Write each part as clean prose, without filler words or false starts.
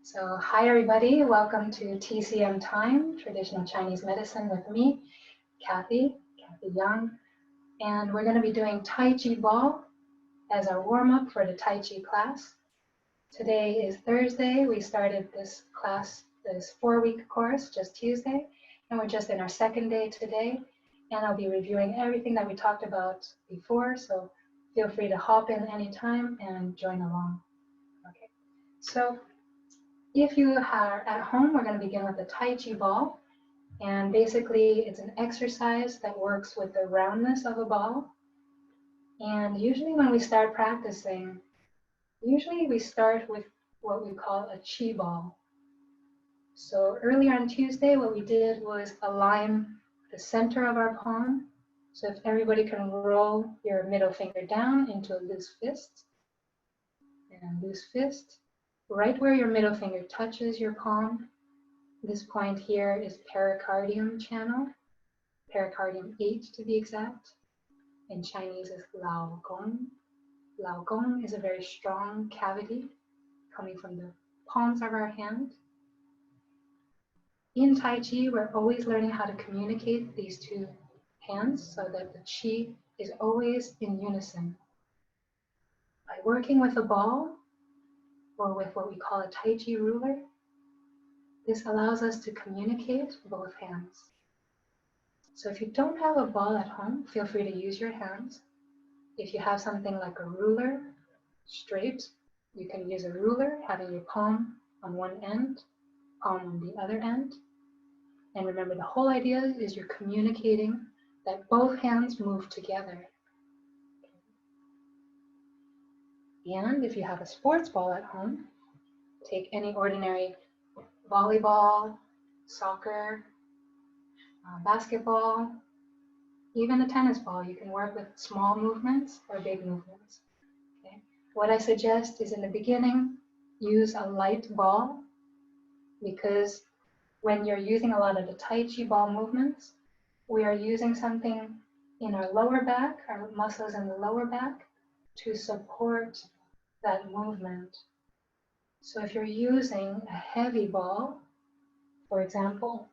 So hi everybody, welcome to TCM Time, Traditional Chinese Medicine with me, Kathy Young. And we're going to be doing Tai Chi Ball as our warm-up for the Tai Chi class. Today is Thursday. We started this class, this 4-week course, just Tuesday. And we're just in our second day today. And I'll be reviewing everything that we talked about before. So feel free to hop in anytime and join along. Okay, so if you are at home, we're going to begin with the Tai Chi ball. And basically, it's an exercise that works with the roundness of a ball. And usually when we start practicing, we start with what we call a Qi ball. So earlier on Tuesday, what we did was align the center of our palm. So if everybody can roll your middle finger down into a loose fist, and loose fist, right where your middle finger touches your palm. This point here is pericardium channel, pericardium 8 to be exact. In Chinese is Lao Gong. Lao Gong is a very strong cavity coming from the palms of our hand. In Tai Chi, we're always learning how to communicate these two hands so that the Qi is always in unison. By working with a ball, or with what we call a Tai Chi ruler, this allows us to communicate both hands. So if you don't have a ball at home, feel free to use your hands. If you have something like a ruler, straight, you can use a ruler, having your palm on one end, palm on the other end. And remember, the whole idea is you're communicating that both hands move together. And if you have a sports ball at home, take any ordinary volleyball, soccer, basketball, even a tennis ball. You can work with small movements or big movements. Okay? What I suggest is in the beginning, use a light ball, because when you're using a lot of the Tai Chi ball movements, we are using something in our lower back, our muscles in the lower back, to support that movement. So if you're using a heavy ball, for example,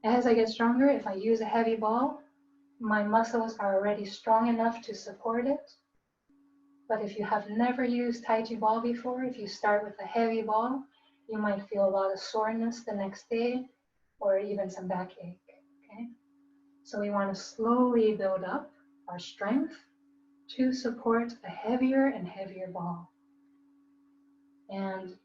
as I get stronger, if I use a heavy ball, my muscles are already strong enough to support it. But if you have never used Tai Chi ball before, if you start with a heavy ball, you might feel a lot of soreness the next day, or even some backache. Okay? So we want to slowly build up our strength to support a heavier and heavier ball. And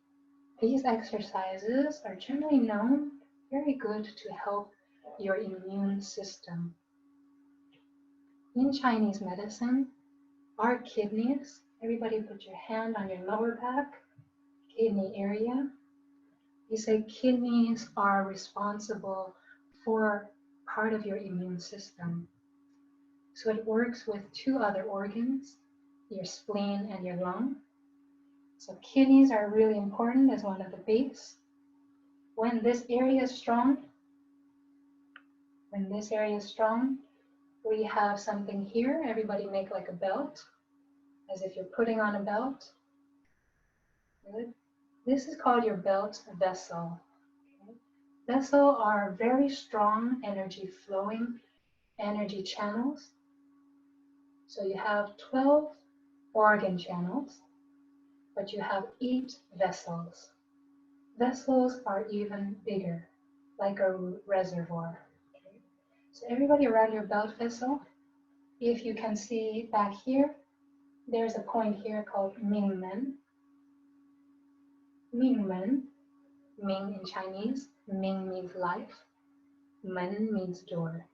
these exercises are generally known very good to help your immune system. In Chinese medicine, our kidneys, everybody put your hand on your lower back, kidney area. We say kidneys are responsible for part of your immune system. So it works with two other organs, your spleen and your lung. So kidneys are really important as one of the base. When this area is strong, we have something here. Everybody make like a belt, as if you're putting on a belt. Good. This is called your belt vessel. Okay. Vessel are very strong energy flowing, energy channels. So you have 12 organ channels, but you have 8 vessels. Vessels are even bigger, like a reservoir. Okay. So everybody around your belt vessel, if you can see back here, there's a point here called Ming Men. Ming Men, Ming in Chinese, Ming means life, Men means door.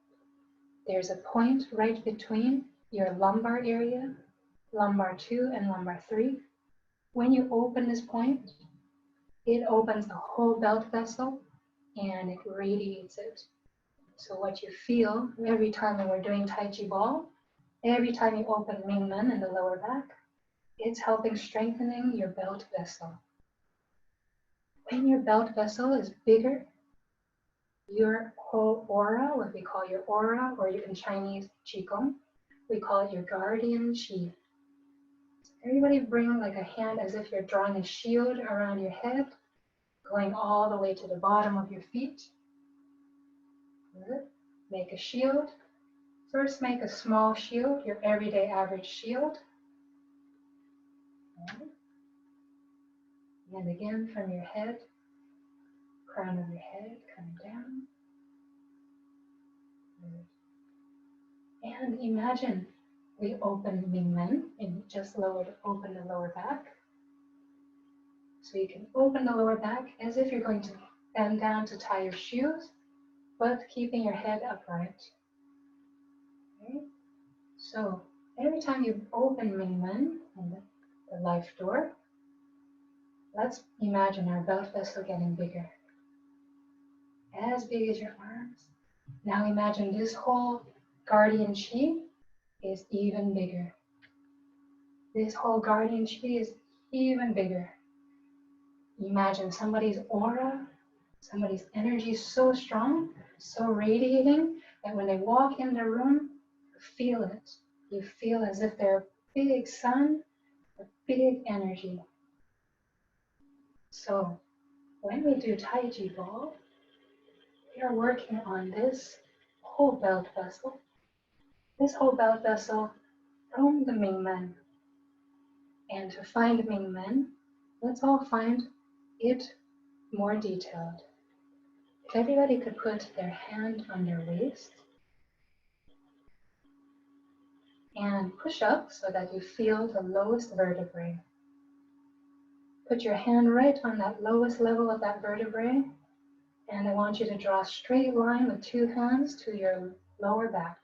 There's a point right between your lumbar area, lumbar 2 and lumbar 3. When you open this point, it opens the whole belt vessel and it radiates it. So what you feel every time when we're doing Tai Chi ball, every time you open Ming Men in the lower back, it's helping strengthening your belt vessel. When your belt vessel is bigger, your whole aura, what we call your aura, or in Chinese Qigong, we call it your guardian Qi. So everybody bring like a hand as if you're drawing a shield around your head. going all the way to the bottom of your feet. Good. Make a shield. First, make a small shield, your everyday average shield. Good. And again, from your head, crown of your head, coming down. Good. And imagine we open Ming Men and just open the lower back. So you can open the lower back as if you're going to bend down to tie your shoes, but keeping your head upright. Okay? So every time you open Ming Men and the life door, let's imagine our belt vessel getting bigger. As big as your arms. Now imagine this whole guardian chi is even bigger. This whole guardian chi is even bigger. Imagine somebody's aura, somebody's energy so strong, so radiating, that when they walk in the room, you feel it. You feel as if they're a big sun, a big energy. So when we do Tai Chi Ball, we are working on this whole belt vessel. This whole belt vessel from the Ming Men. And to find Ming Men, let's all find it more detailed. If everybody could put their hand on their waist and push up so that you feel the lowest vertebrae. Put your hand right on that lowest level of that vertebrae, and I want you to draw a straight line with two hands to your lower back.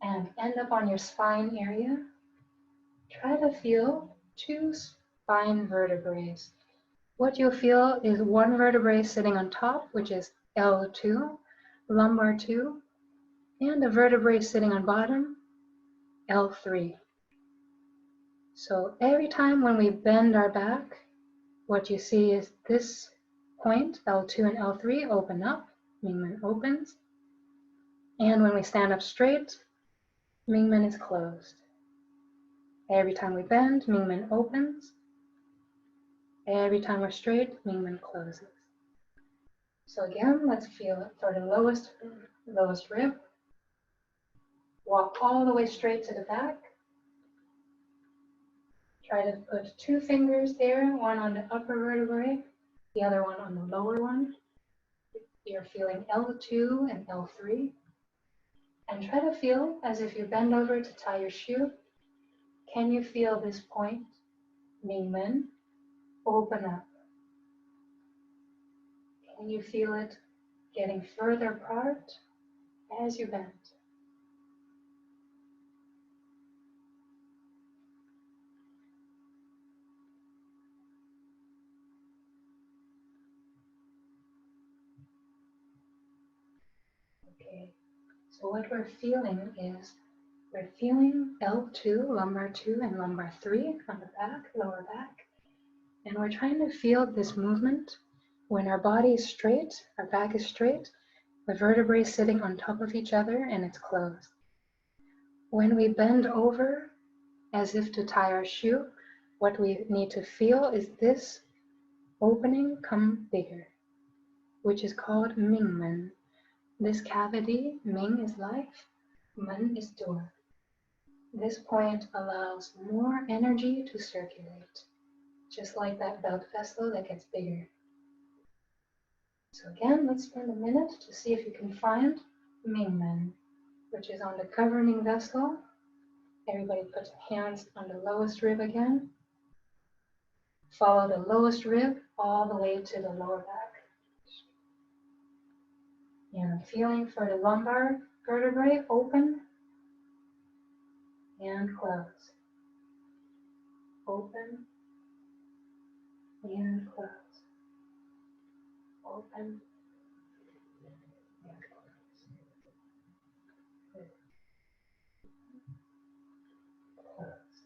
And end up on your spine area. Try to feel two spine vertebrae. What you'll feel is one vertebrae sitting on top, which is L2, lumbar 2, and a vertebrae sitting on bottom, L3. So every time when we bend our back, what you see is this point, L2 and L3, open up, Ming Men opens. And when we stand up straight, Ming Men is closed. Every time we bend, Ming Men opens. Every time we're straight, Ming Men closes. So again, let's feel it for the lowest rib. Walk all the way straight to the back. Try to put two fingers there, one on the upper vertebrae, the other one on the lower one. You're feeling L2 and L3. And try to feel as if you bend over to tie your shoe. Can you feel this point, Ming Men, open up? Can you feel it getting further apart as you bend? Okay, so what we're feeling is we're feeling L2, lumbar 2 and lumbar 3 on the back, lower back. And we're trying to feel this movement when our body is straight, our back is straight, the vertebrae sitting on top of each other and it's closed. When we bend over as if to tie our shoe, what we need to feel is this opening come bigger, which is called Ming Men. This cavity, Ming is life, Men is door. This point allows more energy to circulate, just like that belt vessel that gets bigger. So again, let's spend a minute to see if you can find Ming Men, which is on the governing vessel. Everybody puts hands on the lowest rib again. Follow the lowest rib all the way to the lower back. And feeling for the lumbar vertebrae, open and close. Open and close. Open and close. Good. Close.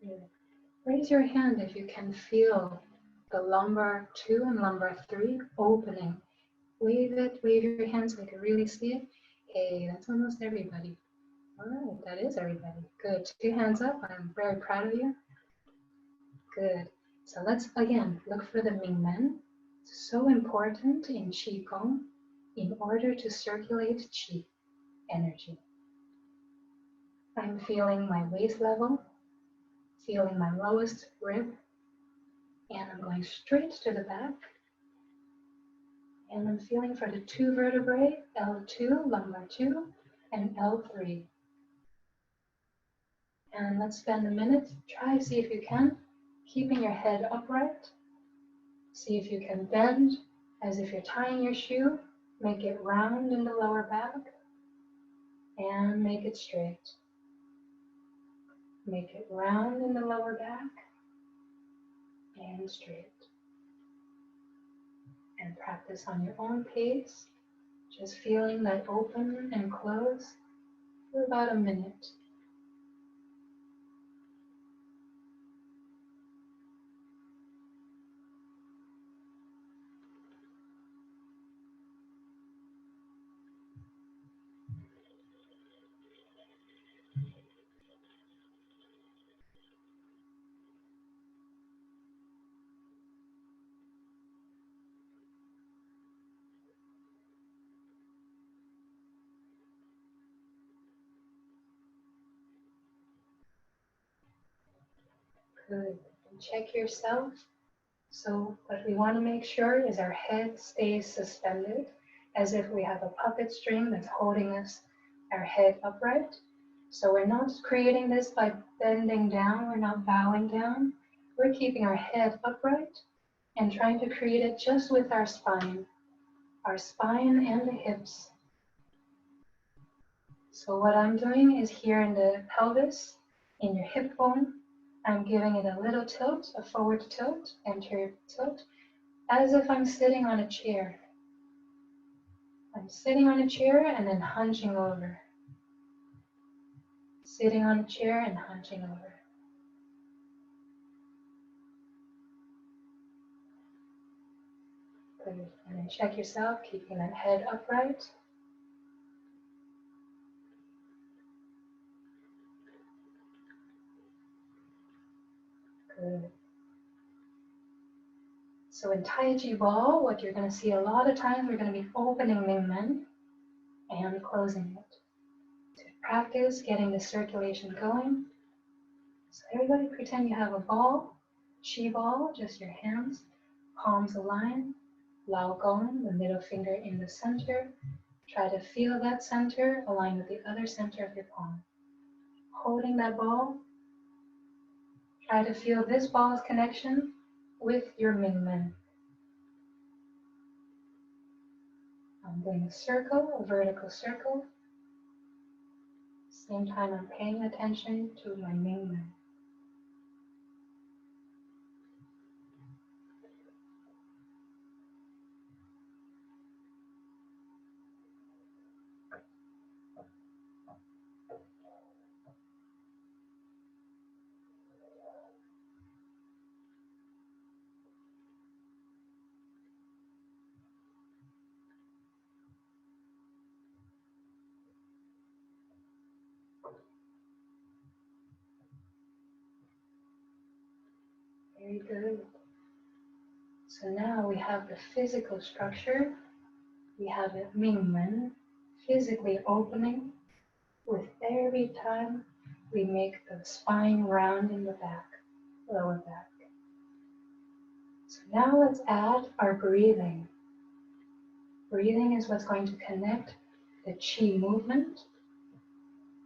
Good. Raise your hand if you can feel the lumbar 2 and lumbar 3 opening Wave it, wave your hands so I can really see it. Hey, that's almost everybody. All right, that is everybody. Good. 2 hands up. I'm very proud of you. Good. So let's again look for the Ming Men. It's so important in Qigong in order to circulate Qi energy. I'm feeling my waist level, feeling my lowest rib, and I'm going straight to the back. And I'm feeling for the 2 vertebrae, L2, lumbar 2, and L3. And let's spend a minute. Try, see if you can, keeping your head upright. See if you can bend as if you're tying your shoe. Make it round in the lower back and make it straight. Make it round in the lower back and straight. And practice on your own pace, just feeling that open and close for about a minute. Good. And check yourself. So what we want to make sure is our head stays suspended, as if we have a puppet string that's holding our head upright. So we're not creating this by bending down, we're not bowing down. We're keeping our head upright and trying to create it just with our spine and the hips. So what I'm doing is here in the pelvis, in your hip bone, I'm giving it a little tilt, a forward tilt, anterior tilt, as if I'm sitting on a chair. I'm sitting on a chair and then hunching over. Sitting on a chair and hunching over. Good. And then check yourself, keeping that head upright. Good. So in Tai Chi Ball, what you're going to see a lot of times, we're going to be opening Ming Men and closing it. To practice getting the circulation going. So everybody pretend you have a ball, Qi ball, just your hands, palms aligned, Lao Gong, the middle finger in the center. Try to feel that center align with the other center of your palm. Holding that ball, try to feel this ball's connection with your Ming Men. I'm doing a circle, a vertical circle. Same time I'm paying attention to my Ming Men. Very good. So now we have the physical structure. We have a Ming Men physically opening with every time we make the spine round in the back, lower back. So now let's add our breathing. Breathing is what's going to connect the Qi movement.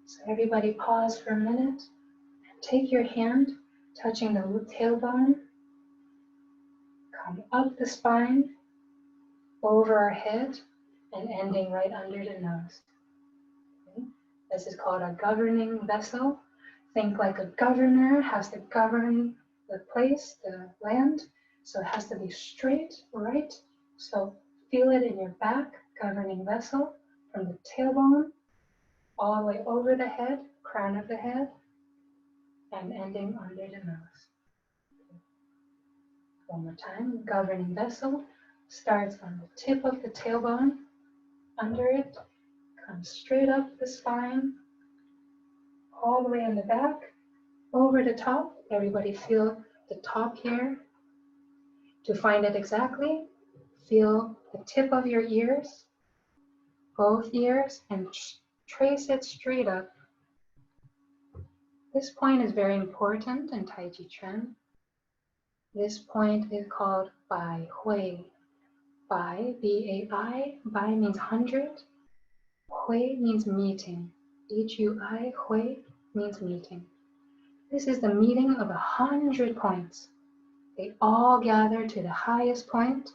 So everybody pause for a minute. Take your hand, touching the tailbone. Come up the spine, over our head, and ending right under the nose. Okay? This is called a governing vessel. Think like a governor has to govern the place, the land. So it has to be straight, right? So feel it in your back, governing vessel, from the tailbone, all the way over the head, crown of the head, and ending under the nose. One more time, governing vessel, Starts on the tip of the tailbone, under it, comes straight up the spine, all the way in the back, over the top. Everybody feel the top here. To find it exactly, feel the tip of your ears, both ears, and trace it straight up. This point is very important in Tai Chi Chuan. This point is called Bai Hui. Bai, B-A-I, Bai means 100. Hui means meeting. H-U-I, Hui means meeting. This is the meeting of 100 points. They all gather to the highest point,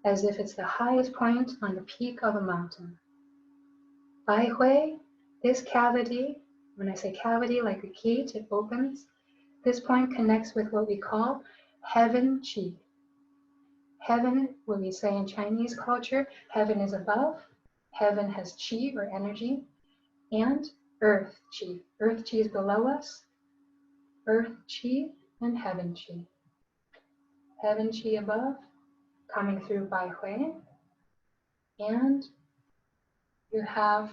as if it's the highest point on the peak of a mountain. Bai Hui, this cavity, when I say cavity like a gate, it opens. This point connects with what we call heaven chi. Heaven, when we say in Chinese culture, heaven is above, heaven has chi or energy, and earth chi. Earth chi is below us, earth chi and heaven chi. Heaven chi above, coming through Bai Hui, and you have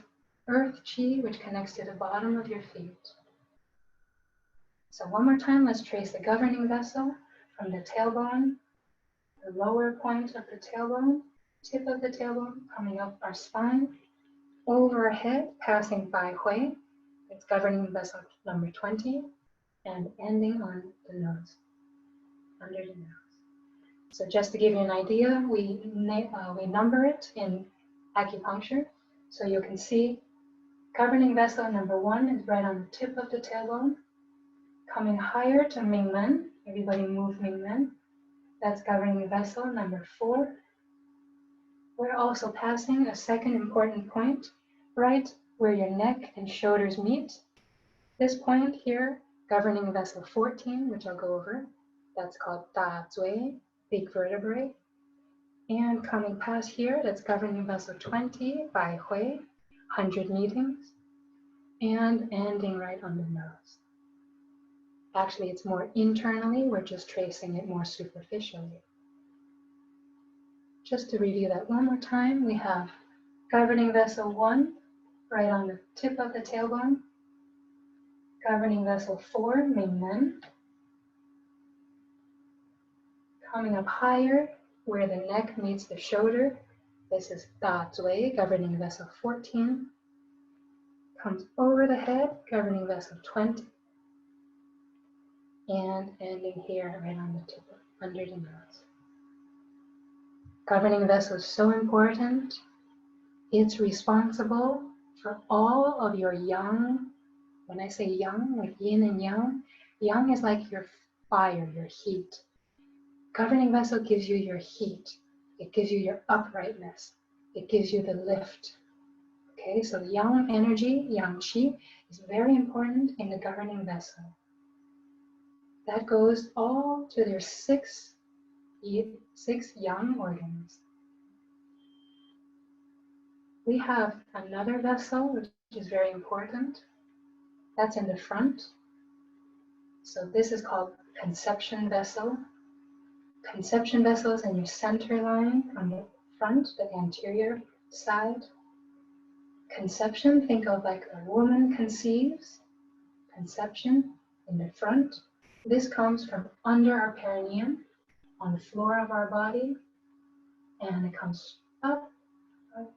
earth chi, which connects to the bottom of your feet. So one more time, let's trace the governing vessel from the tailbone, the lower point of the tailbone, tip of the tailbone, coming up our spine, overhead, passing Bai Hui, it's governing vessel number 20, and ending on the nose, under the nose. So just to give you an idea, we number it in acupuncture. So you can see governing vessel number 1 is right on the tip of the tailbone, coming higher to Ming Men. Everybody move Ming Men. That's governing vessel number 4. We're also passing a second important point, right where your neck and shoulders meet. This point here, governing vessel 14, which I'll go over, that's called Da Zui, big vertebrae. And coming past here, that's governing vessel 20, Bai Hui, 100 meetings, and ending right on the nose. Actually, it's more internally, we're just tracing it more superficially. Just to review that one more time, we have governing vessel 1, right on the tip of the tailbone. Governing vessel 4, Ming Men. Coming up higher, where the neck meets the shoulder. This is Da Zui, governing vessel 14. Comes over the head, governing vessel 20. And ending here, right on the tip, under the nose. Governing vessel is so important. It's responsible for all of your yang. When I say yang, like yin and yang is like your fire, your heat. Governing vessel gives you your heat. It gives you your uprightness. It gives you the lift. Okay, so yang energy, yang qi, is very important in the governing vessel. That goes all to their six yang organs. We have another vessel which is very important. That's in the front. So this is called conception vessel. Conception vessel is in your center line on the front, the anterior side. Conception, think of like a woman conceives. Conception in the front. This comes from under our perineum, on the floor of our body, and it comes up, up,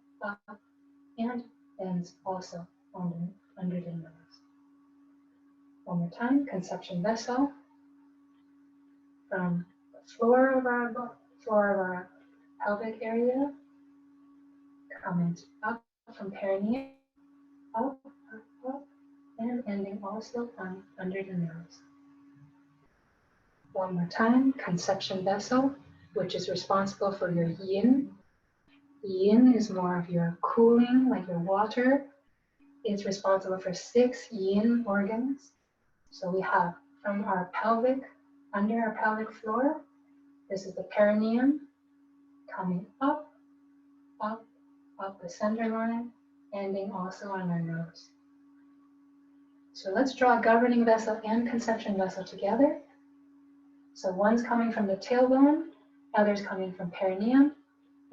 up, and ends also under the nose. One more time, conception vessel from the floor of our pelvic area, coming up from perineum, up, up, up, and ending also under the nose. One more time, conception vessel, which is responsible for your yin. Yin is more of your cooling, like your water. It's responsible for 6 yin organs. So we have from our pelvic, under our pelvic floor, this is the perineum, coming up, up, up the center line, ending also on our nose. So let's draw governing vessel and conception vessel together. So one's coming from the tailbone, other's coming from perineum,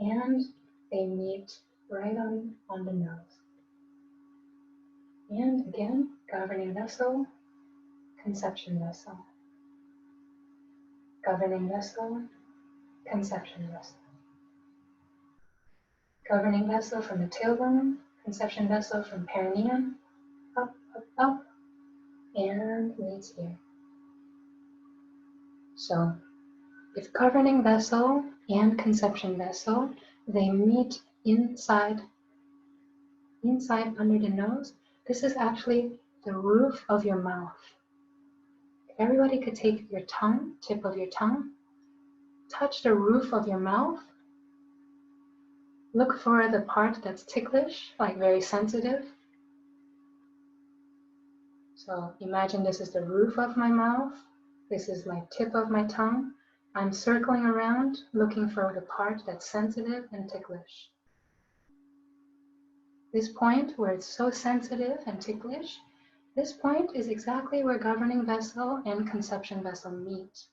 and they meet right on the nose. And again, governing vessel, conception vessel. Governing vessel, conception vessel. Governing vessel from the tailbone, conception vessel from perineum, up, up, up, and meets here. So, if governing vessel and conception vessel, they meet inside under the nose, this is actually the roof of your mouth. If everybody could take your tongue, tip of your tongue, touch the roof of your mouth, look for the part that's ticklish, like very sensitive. So imagine this is the roof of my mouth, this is my tip of my tongue. I'm circling around looking for the part that's sensitive and ticklish. This point where it's so sensitive and ticklish, this point is exactly where governing vessel and conception vessel meet.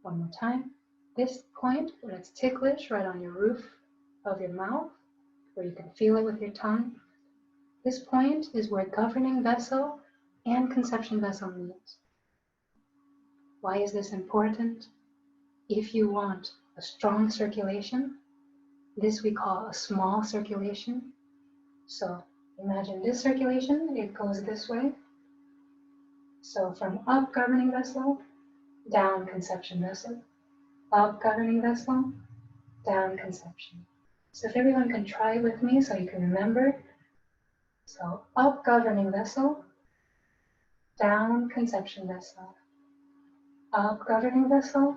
One more time. This point where it's ticklish right on your roof of your mouth, where you can feel it with your tongue. This point is where governing vessel and conception vessel meet. Why is this important? If you want a strong circulation, this we call a small circulation. So imagine this circulation, it goes this way. So from up governing vessel, down conception vessel, up governing vessel, down conception. So if everyone can try with me so you can remember. So up governing vessel, down conception vessel. Up governing vessel,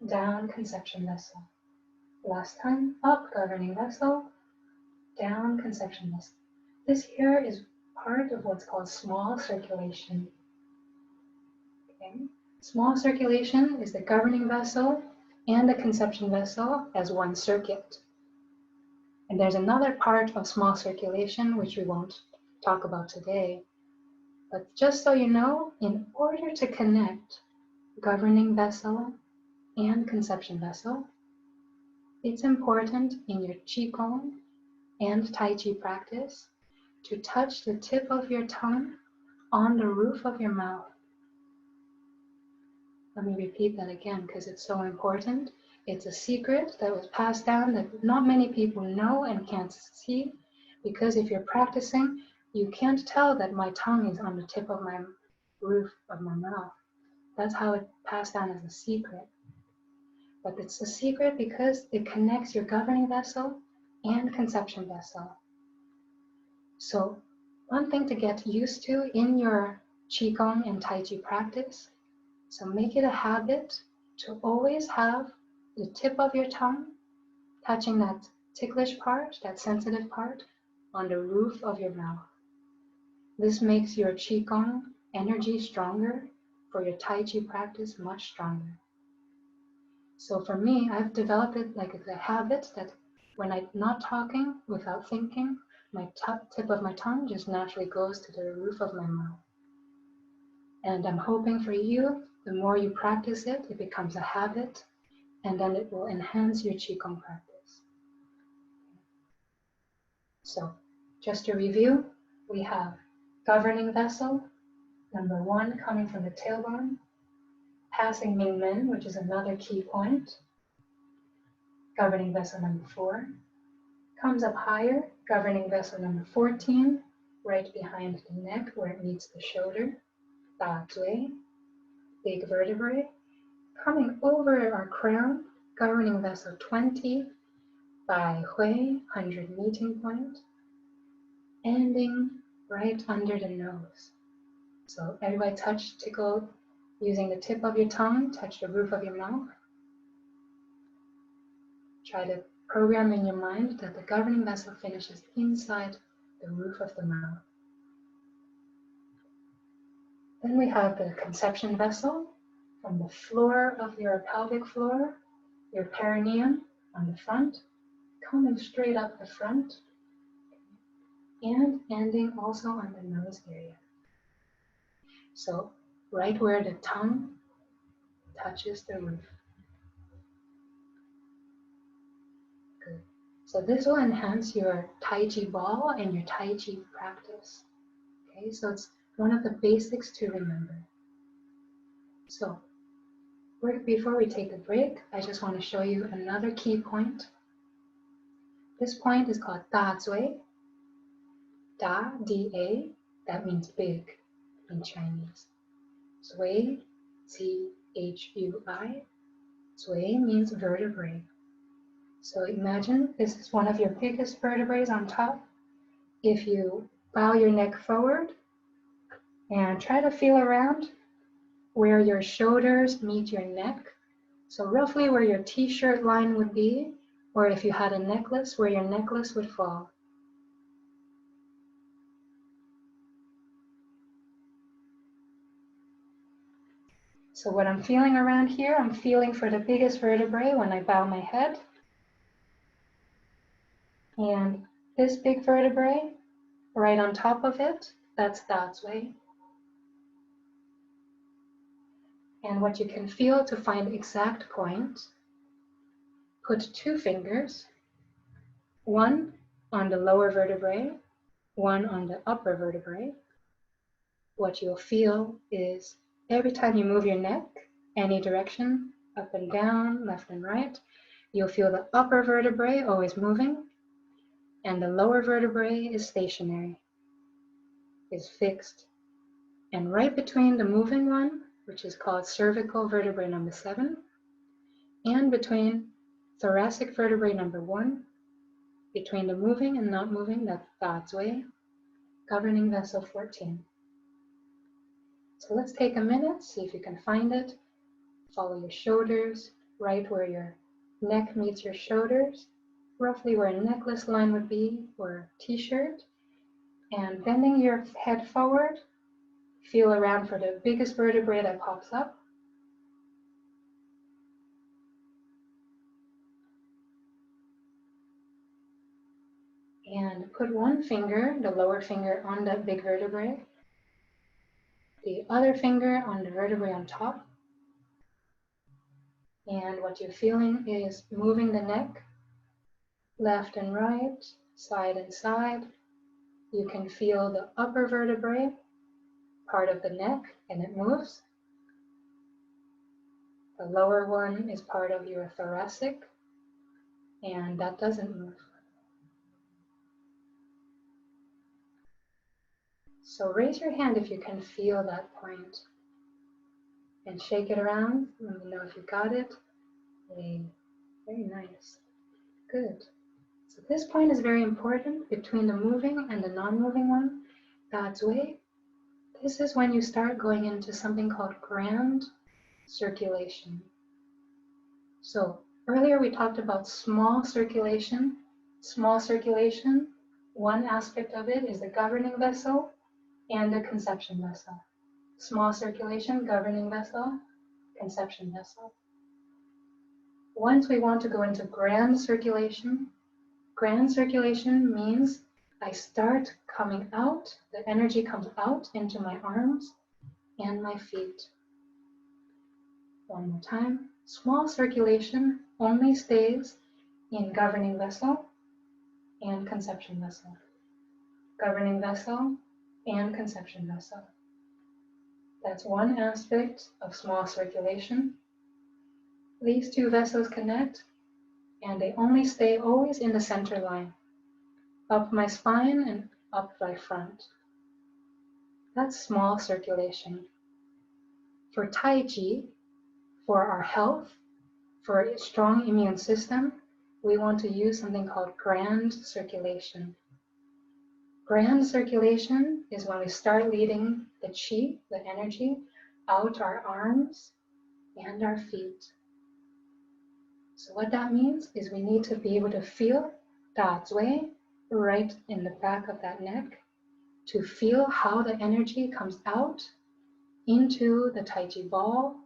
down conception vessel. Last time, up governing vessel, down conception vessel. This here is part of what's called small circulation. Okay. Small circulation is the governing vessel and the conception vessel as one circuit. And there's another part of small circulation which we won't talk about today. But just so you know, in order to connect governing vessel and conception vessel, it's important in your Qigong and Tai Chi practice to touch the tip of your tongue on the roof of your mouth. Let me repeat that again because it's so important. It's a secret that was passed down that not many people know and can't see, because if you're practicing, you can't tell that my tongue is on the tip of my roof of my mouth. That's how it passed down as a secret. But it's a secret because it connects your governing vessel and conception vessel. So one thing to get used to in your Qigong and Tai Chi practice, so make it a habit to always have the tip of your tongue touching that ticklish part, that sensitive part, on the roof of your mouth. This makes your Qigong energy stronger, for your Tai Chi practice much stronger. So for me, I've developed it like a habit that when I'm not talking without thinking, my tip of my tongue just naturally goes to the roof of my mouth. And I'm hoping for you, the more you practice it, it becomes a habit, and then it will enhance your Qigong practice. So, just to review, we have governing vessel, number 1 coming from the tailbone, passing Ming Men, which is another key point. Governing vessel number 4 comes up higher, governing vessel number 14, right behind the neck where it meets the shoulder, Da Zui, big vertebrae, coming over our crown, governing vessel 20, Bai Hui, 100 meeting point, ending right under the nose. So everybody touch, tickle, using the tip of your tongue, touch the roof of your mouth. Try to program in your mind that the governing vessel finishes inside the roof of the mouth. Then we have the conception vessel from the floor of your pelvic floor, your perineum on the front, coming straight up the front, and ending also on the nose area. So right where the tongue touches the roof. So this will enhance your Tai Chi Ball and your Tai Chi practice. Okay, so it's one of the basics to remember. So before we take a break, I just want to show you another key point. This point is called Da Zui. Da, D-A, that means big in Chinese. Zui, Z-H-U-I. Zui means vertebrae. So imagine this is one of your biggest vertebrae on top. If you bow your neck forward and try to feel around where your shoulders meet your neck, so roughly where your t-shirt line would be, or if you had a necklace, where your necklace would fall. So what I'm feeling around here, I'm feeling for the biggest vertebrae when I bow my head. And this big vertebrae, right on top of it, that's Da Zui. And what you can feel to find exact point, put 2 fingers, one on the lower vertebrae, one on the upper vertebrae. What you'll feel is every time you move your neck, any direction, up and down, left and right, you'll feel the upper vertebrae always moving, and the lower vertebrae is stationary, is fixed. And right between the moving one, which is called cervical vertebrae number 7, and between thoracic vertebrae number 1, between the moving and not moving, that's Da Zui, governing vessel 14. So let's take a minute, see if you can find it. Follow your shoulders, right where your neck meets your shoulders, roughly where a necklace line would be, or a t-shirt. And bending your head forward, feel around for the biggest vertebrae that pops up. And put one finger, the lower finger, on that big vertebrae. The other finger on the vertebrae on top. And what you're feeling is moving the neck left and right, side and side. You can feel the upper vertebrae, part of the neck, and it moves. The lower one is part of your thoracic, and that doesn't move. So raise your hand if you can feel that point. And shake it around. Let me know if you got it. Hey, very nice. Good. So this point is very important between the moving and the non-moving one. Da Zui. This is when you start going into something called grand circulation. So earlier we talked about small circulation. Small circulation, one aspect of it is the governing vessel and the conception vessel. Small circulation, governing vessel, conception vessel. Once we want to go into grand circulation means I start coming out, the energy comes out into my arms and my feet. One more time. Small circulation only stays in governing vessel and conception vessel. Governing vessel and conception vessel. That's one aspect of small circulation. These 2 vessels connect, and they only stay always in the center line, up my spine and up my front. That's small circulation. For Tai Chi, for our health, for a strong immune system, we want to use something called grand circulation. Grand circulation is when we start leading the qi, the energy, out our arms and our feet. So what that means is we need to be able to feel Da Zui right in the back of that neck, to feel how the energy comes out into the Tai Chi ball,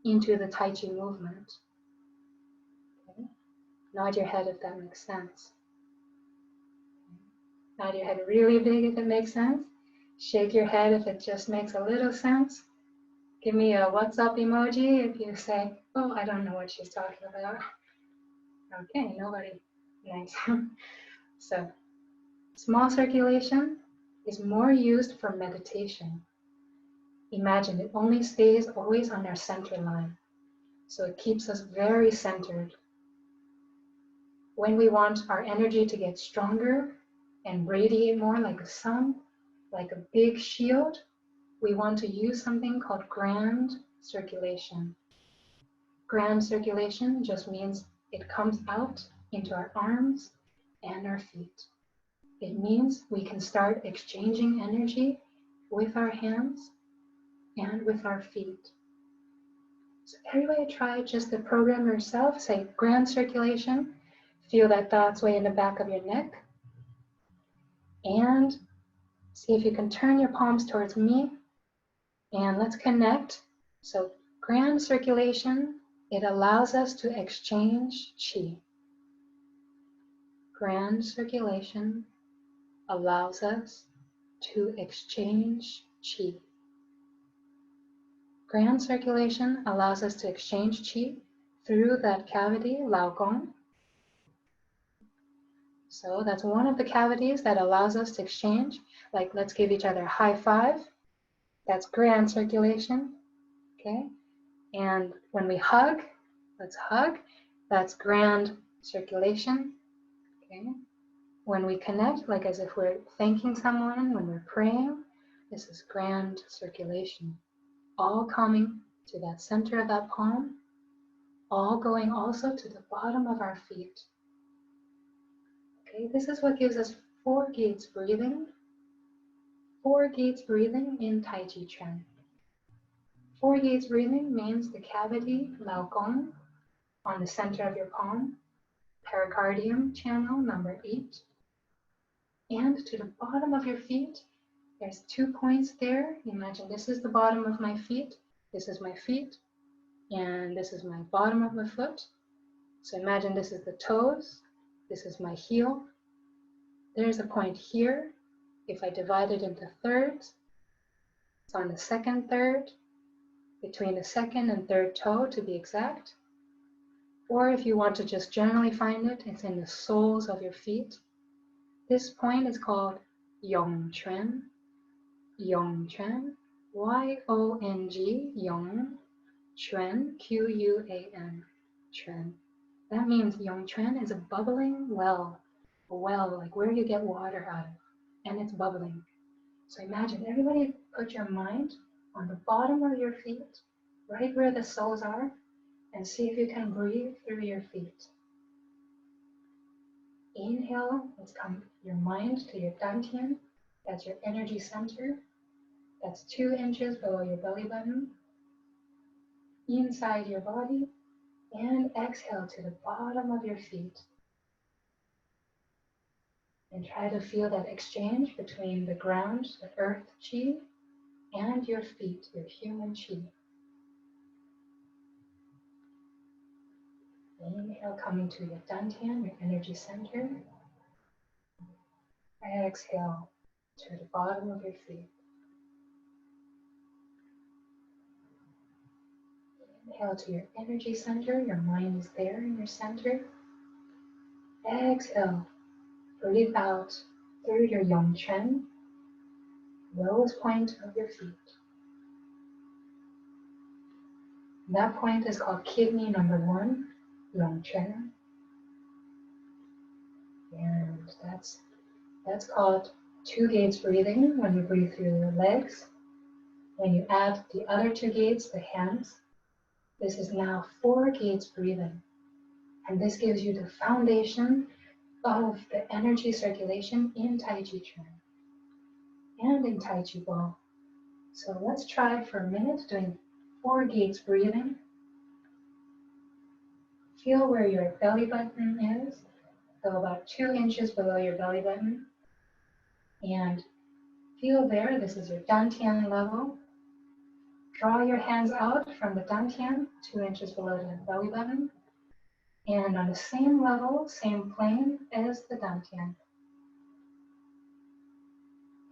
into the Tai Chi movement. Okay. Nod your head if that makes sense. Nod your head really big if it makes sense. Shake your head if it just makes a little sense. Give me a what's up emoji if you say, oh, I don't know what she's talking about. Okay, nobody. Nice. So, small circulation is more used for meditation. Imagine it only stays always on our center line. So it keeps us very centered. When we want our energy to get stronger and radiate more like a sun, like a big shield, we want to use something called grand circulation. Grand circulation just means it comes out into our arms and our feet. It means we can start exchanging energy with our hands and with our feet. So everybody try just to program yourself, say grand circulation, feel that thoughts way in the back of your neck, and see if you can turn your palms towards me, and let's connect. So grand circulation, it allows us to exchange qi. Grand circulation allows us to exchange qi. Grand circulation allows us to exchange qi through that cavity, Lao Gong. So that's one of the cavities that allows us to exchange. Like, let's give each other a high five. That's grand circulation, okay? And when we hug, let's hug. That's grand circulation, okay? When we connect, like as if we're thanking someone, when we're praying, this is grand circulation. All coming to that center of that palm, all going also to the bottom of our feet. Okay, this is what gives us 4 gates breathing. 4 gates breathing in Tai Chi Chuan. 4 gates breathing means the cavity, Lao Gong, on the center of your palm, pericardium channel, number 8. And to the bottom of your feet, there's 2 points there. Imagine this is the bottom of my feet, this is my feet, and this is my bottom of my foot. So imagine this is the toes, this is my heel. There's a point here. If I divide it into thirds, it's on the second third, between the second and third toe to be exact. Or if you want to just generally find it, it's in the soles of your feet. This point is called Yongquan. Yongquan. Y-O-N-G, Yong, Quan, Q-U-A-N, Quan. That means Yongquan is a bubbling well. A well, like where you get water out of, and it's bubbling. So imagine, everybody put your mind on the bottom of your feet, right where the soles are, and see if you can breathe through your feet. Inhale, let's come your mind to your dantian. That's your energy center. That's 2 inches below your belly button, inside your body. And exhale to the bottom of your feet. And try to feel that exchange between the ground, the earth chi, and your feet, your human chi. Inhale, coming to your dantian, your energy center. Exhale to the bottom of your feet. Inhale to your energy center, your mind is there in your center. Exhale, breathe out through your Yongquan, lowest point of your feet. That point is called kidney number 1, Yongquan. And that's called 2 gates breathing when you breathe through your legs. When you add the other 2 gates, the hands, this is now 4 gates breathing. And this gives you the foundation of the energy circulation in Tai Chi Chuan and in Tai Chi Ball. So let's try for a minute doing 4 gates breathing. Feel where your belly button is, so about 2 inches below your belly button. And feel there, this is your dantian level. Draw your hands out from the dantian, 2 inches below the belly button. And on the same level, same plane as the dantian.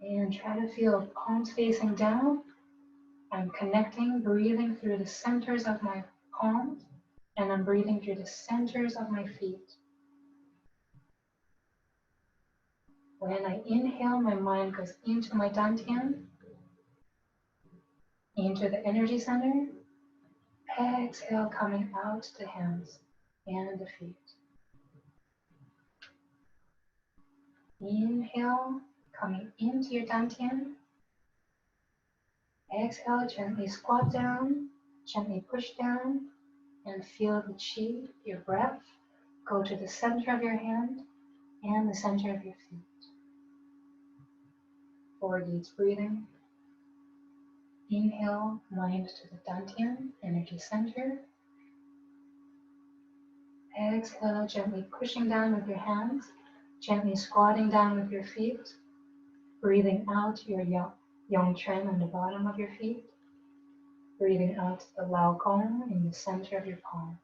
And try to feel palms facing down. I'm connecting, breathing through the centers of my palms, and I'm breathing through the centers of my feet. When I inhale, my mind goes into my dantian, into the energy center. Exhale, coming out to the hands and the feet. Inhale, coming into your dantian. Exhale, gently squat down, gently push down, and feel the chi, your breath, go to the center of your hand and the center of your feet. 4 deep breathing. Inhale, mind to the dantian, energy center. Exhale, gently pushing down with your hands, gently squatting down with your feet, breathing out your junction on the bottom of your feet, breathing out the Lao Gong in the center of your palm.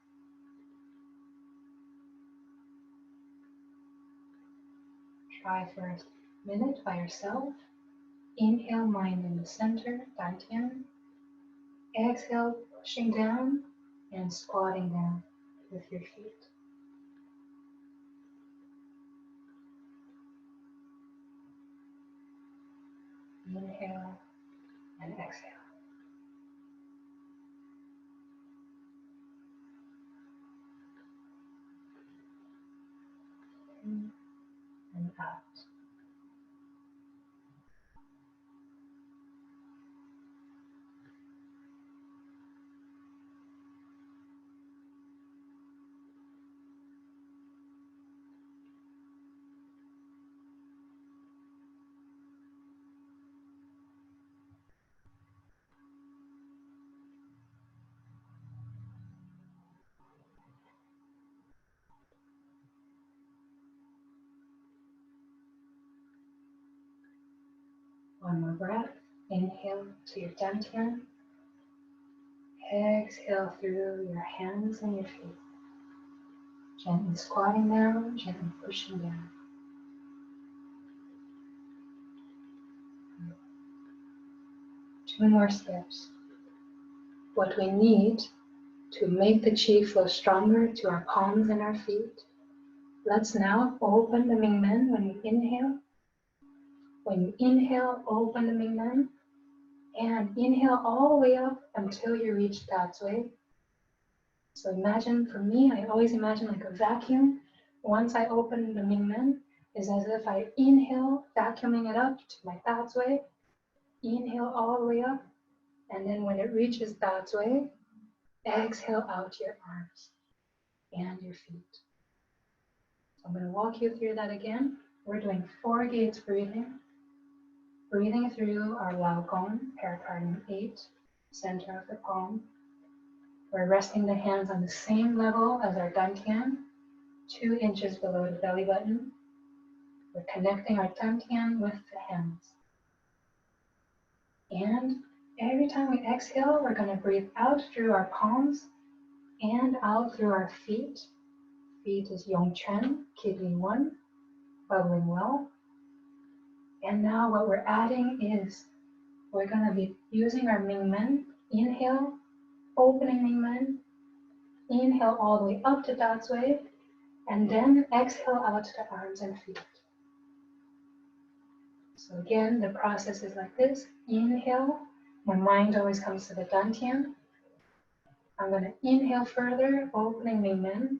Try for a minute by yourself. Inhale, mind in the center, dantian. Exhale, pushing down and squatting down with your feet. Inhale and exhale. In and out. One more breath. Inhale to your dantian. Exhale through your hands and your feet. Gently squatting down, gently pushing down. Two more steps. What we need to make the chi flow stronger to our palms and our feet. Let's now open the Ming Men when you inhale. When you inhale, open the Ming Men and inhale all the way up until you reach God's way. So imagine, for me, I always imagine like a vacuum. Once I open the Ming Men, it's as if I inhale, vacuuming it up to my God's way. Inhale all the way up, and then when it reaches God's way, exhale out your arms and your feet. So I'm going to walk you through that again. We're doing 4 gates breathing. Breathing through our Lao Gong, pericardium 8, center of the palm. We're resting the hands on the same level as our dantian, 2 inches below the belly button. We're connecting our dantian with the hands. And every time we exhale, we're going to breathe out through our palms and out through our feet. Feet is Yongquan, kidney 1, bubbling well. And now what we're adding is we're going to be using our Ming Men. Inhale, opening Ming Men. Inhale all the way up to God's way. And then exhale out to the arms and feet. So again, the process is like this. Inhale, my mind always comes to the dantian. I'm going to inhale further, opening Ming Men.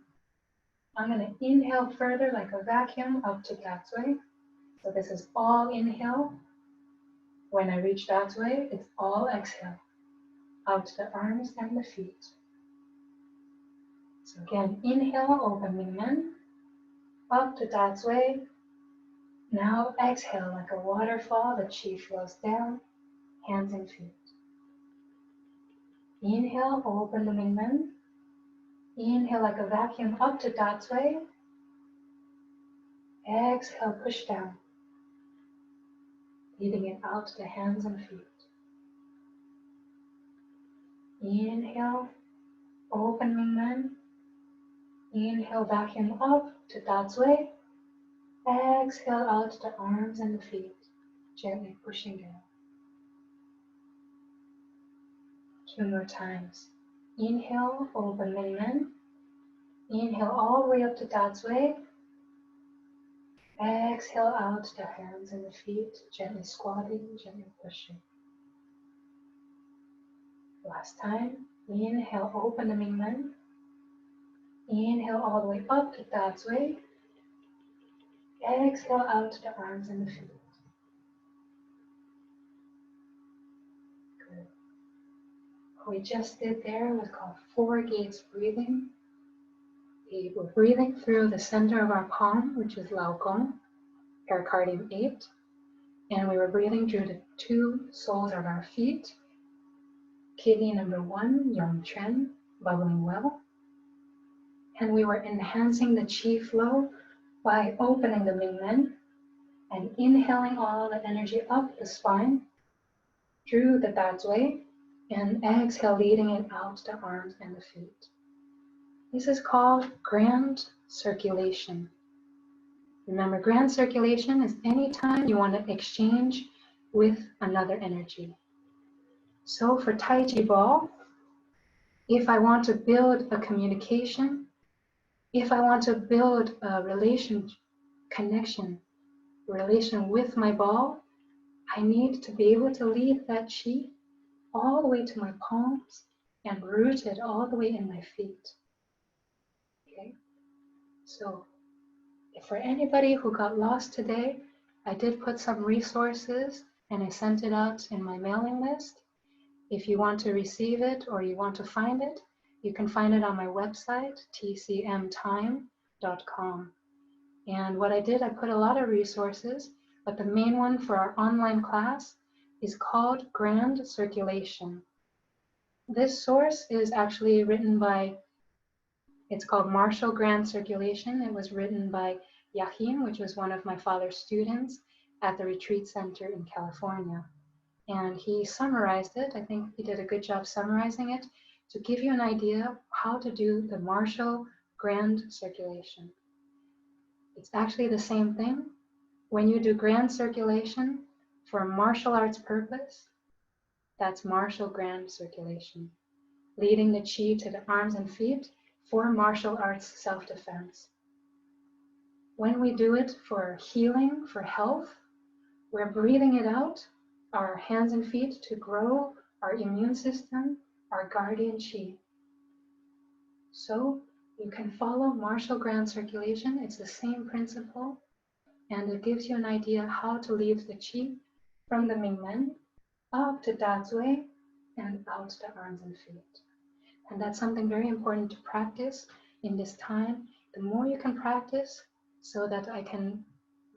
I'm going to inhale further like a vacuum up to God's way. So this is all inhale. When I reach God's way, it's all exhale. Out to the arms and the feet. So again, inhale, open Ming Men. Up to God's way. Now exhale like a waterfall, the chi flows down, hands and feet. Inhale, open the Ming Men. Inhale like a vacuum up to God's way. Exhale, push down. Leading it out to the hands and feet. Inhale, open Ming Men. Inhale, vacuum up to God's way. Exhale out to the arms and the feet, gently pushing down. 2 more times. Inhale, open Ming Men. Inhale all the way up to God's way. Exhale out the hands and the feet, gently squatting, gently pushing. Last time. Inhale, open the Ming Men. Inhale all the way up to Dad's Way. Exhale out the arms and the feet. Good. What we just did there was called 4 gates breathing. We were breathing through the center of our palm, which is Lao Gong, pericardium 8. And we were breathing through the 2 soles of our feet. Kidney number 1, Junction, bubbling well. And we were enhancing the qi flow by opening the Ming Men and inhaling all the energy up the spine through the Dad's Way, and exhale, leading it out the arms and the feet. This is called grand circulation. Remember, grand circulation is any time you want to exchange with another energy. So for Tai Chi Ball, if I want to build a communication, if I want to build a relation with my ball, I need to be able to lead that qi all the way to my palms and root it all the way in my feet. Okay, so for anybody who got lost today, I did put some resources and I sent it out in my mailing list. If you want to receive it or you want to find it, you can find it on my website, tcmtime.com. And what I did, I put a lot of resources, but the main one for our online class is called Grand Circulation. This source is actually written by, it's called Martial Grand Circulation. It was written by Yahim, which was one of my father's students at the retreat center in California. And he summarized it. I think he did a good job summarizing it to give you an idea of how to do the martial grand circulation. It's actually the same thing. When you do grand circulation for a martial arts purpose, that's martial grand circulation. Leading the qi to the arms and feet for martial arts self-defense. When we do it for healing, for health, we're breathing it out, our hands and feet, to grow our immune system, our guardian qi. So you can follow martial grand circulation. It's the same principle, and it gives you an idea how to lead the qi from the Ming Men up to Dad's Way and out the arms and feet. And that's something very important to practice in this time. The more you can practice, so that I can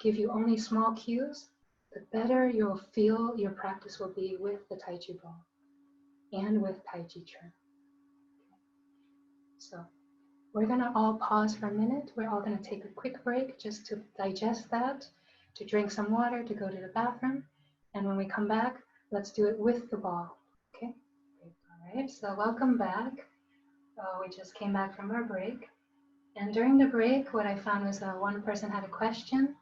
give you only small cues, the better you'll feel your practice will be with the Tai Chi Ball and with Tai Chi Chuan. So we're gonna all pause for a minute. We're all gonna take a quick break just to digest that, to drink some water, to go to the bathroom. And when we come back, let's do it with the ball, okay? Great. All right, so welcome back. We just came back from our break. And during the break, what I found was one person had a question.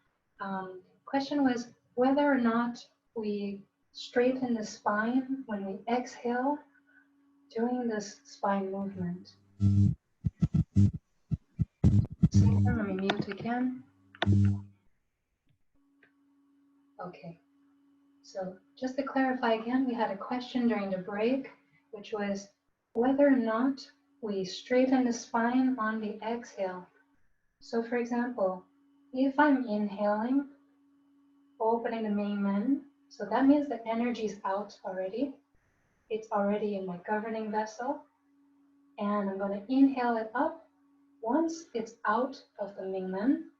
Question was whether or not we straighten the spine when we exhale during this spine movement. Let me mute again. Okay, so just to clarify again, we had a question during the break, which was whether or not we straighten the spine on the exhale. So for example, if I'm inhaling, opening the Ming Men, so that means the energy is out already. It's already in my governing vessel. And I'm going to inhale it up. Once it's out of the Ming Men,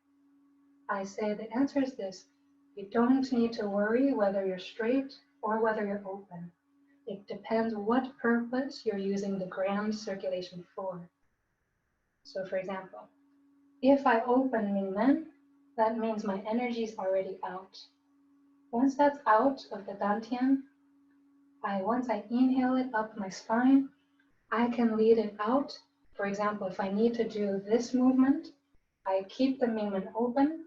I say the answer is this. You don't need to worry whether you're straight or whether you're open. It depends what purpose you're using the grand circulation for. So for example, if I open Ming Men, that means my energy is already out. Once that's out of the Dantian, once I inhale it up my spine, I can lead it out. For example, if I need to do this movement, I keep the Ming Men open.